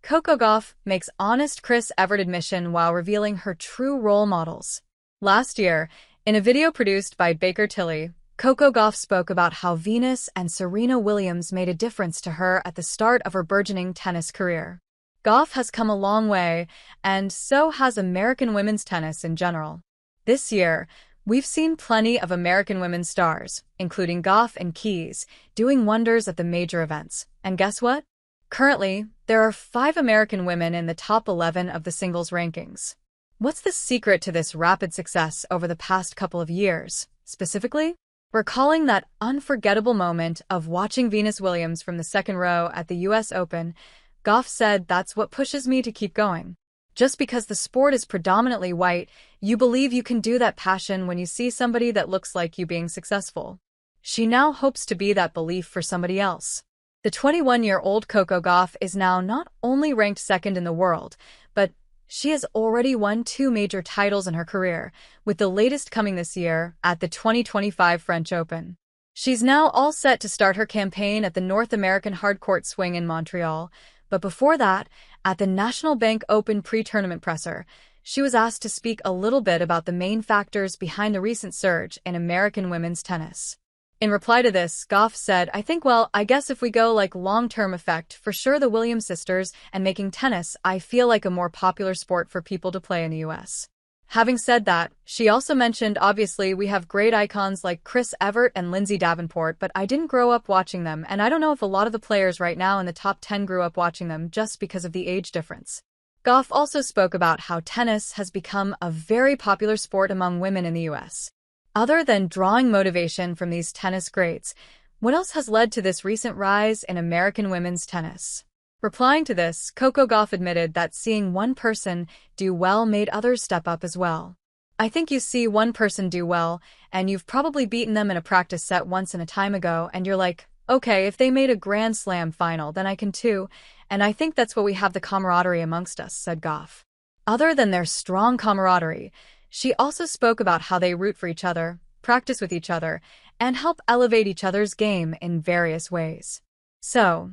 Coco Gauff makes honest Chris Evert admission while revealing her true role models. Last year, in a video produced by Baker Tilly, Coco Gauff spoke about how Venus and Serena Williams made a difference to her at the start of her burgeoning tennis career. Gauff has come a long way, and so has American women's tennis in general. This year, we've seen plenty of American women's stars, including Gauff and Keys, doing wonders at the major events. And guess what? Currently, there are 5 American women in the top 11 of the singles rankings. What's the secret to this rapid success over the past couple of years? Specifically, recalling that unforgettable moment of watching Venus Williams from the second row at the US Open, Gauff said, "That's what pushes me to keep going. Just because the sport is predominantly white, you believe you can do that passion when you see somebody that looks like you being successful." She now hopes to be that belief for somebody else. The 21-year-old Coco Gauff is now not only ranked second in the world, but she has already won 2 major titles in her career, with the latest coming this year at the 2025 French Open. She's now all set to start her campaign at the North American Hardcourt Swing in Montreal, but before that, at the National Bank Open pre-tournament presser, she was asked to speak a little bit about the main factors behind the recent surge in American women's tennis. In reply to this, Gauff said, I guess if we go like long-term effect, for sure the Williams sisters and making tennis, I feel like a more popular sport for people to play in the US. Having said that, she also mentioned, obviously we have great icons like Chris Evert and Lindsay Davenport, but I didn't grow up watching them, and I don't know if a lot of the players right now in the top 10 grew up watching them just because of the age difference. Gauff also spoke about how tennis has become a very popular sport among women in the US. Other than drawing motivation from these tennis greats, what else has led to this recent rise in American women's tennis? Replying to this, Coco Gauff admitted that seeing one person do well made others step up as well. "I think you see one person do well, and you've probably beaten them in a practice set once in a time ago, and you're like, okay, if they made a Grand Slam final, then I can too, and I think that's what we have, the camaraderie amongst us," said Gauff. Other than their strong camaraderie, she also spoke about how they root for each other, practice with each other, and help elevate each other's game in various ways. So,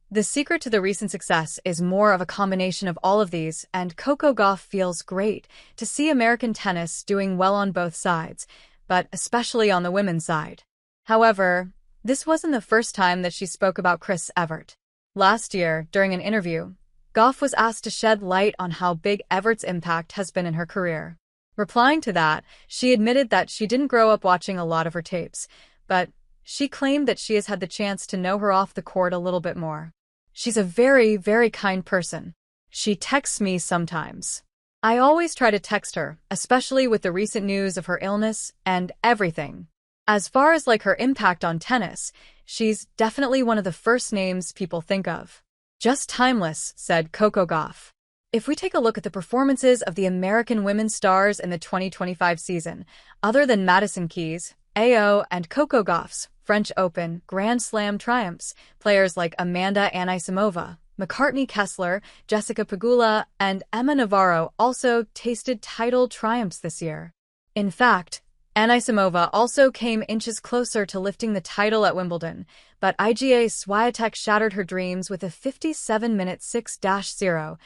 the secret to the recent success is more of a combination of all of these, and Coco Gauff feels great to see American tennis doing well on both sides, but especially on the women's side. However, this wasn't the first time that she spoke about Chris Evert. Last year, during an interview, Gauff was asked to shed light on how big Evert's impact has been in her career. Replying to that, she admitted that she didn't grow up watching a lot of her tapes, but she claimed that she has had the chance to know her off the court a little bit more. "She's a very, very kind person. She texts me sometimes. I always try to text her, especially with the recent news of her illness and everything. As far as like her impact on tennis, she's definitely one of the first names people think of. Just timeless," said Coco Gauff. If we take a look at the performances of the American women's stars in the 2025 season, other than Madison Keys, AO, and Coco Gauff's French Open Grand Slam triumphs, players like Amanda Anisimova, McCartney Kessler, Jessica Pegula, and Emma Navarro also tasted title triumphs this year. In fact, Anisimova also came inches closer to lifting the title at Wimbledon, but Iga Swiatek shattered her dreams with a 57-minute 6-0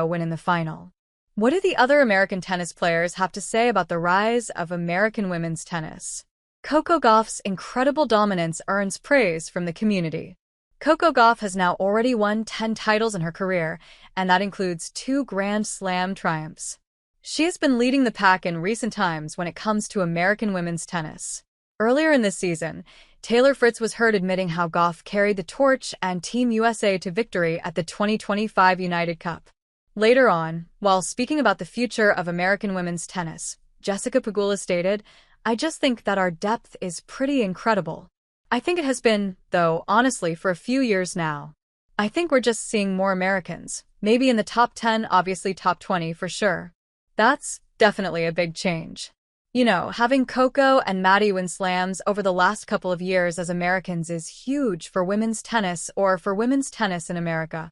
win in the final. What do the other American tennis players have to say about the rise of American women's tennis? Coco Gauff's incredible dominance earns praise from the community. Coco Gauff has now already won 10 titles in her career, and that includes 2 Grand Slam triumphs. She has been leading the pack in recent times when it comes to American women's tennis. Earlier in this season, Taylor Fritz was heard admitting how Gauff carried the torch and Team USA to victory at the 2025 United Cup. Later on, while speaking about the future of American women's tennis, Jessica Pegula stated, "I just think that our depth is pretty incredible. I think it has been, though, honestly, for a few years now. I think we're just seeing more Americans, maybe in the top 10, obviously top 20 for sure. That's definitely a big change. You know, having Coco and Maddie win slams over the last couple of years as Americans is huge for women's tennis or for women's tennis in America."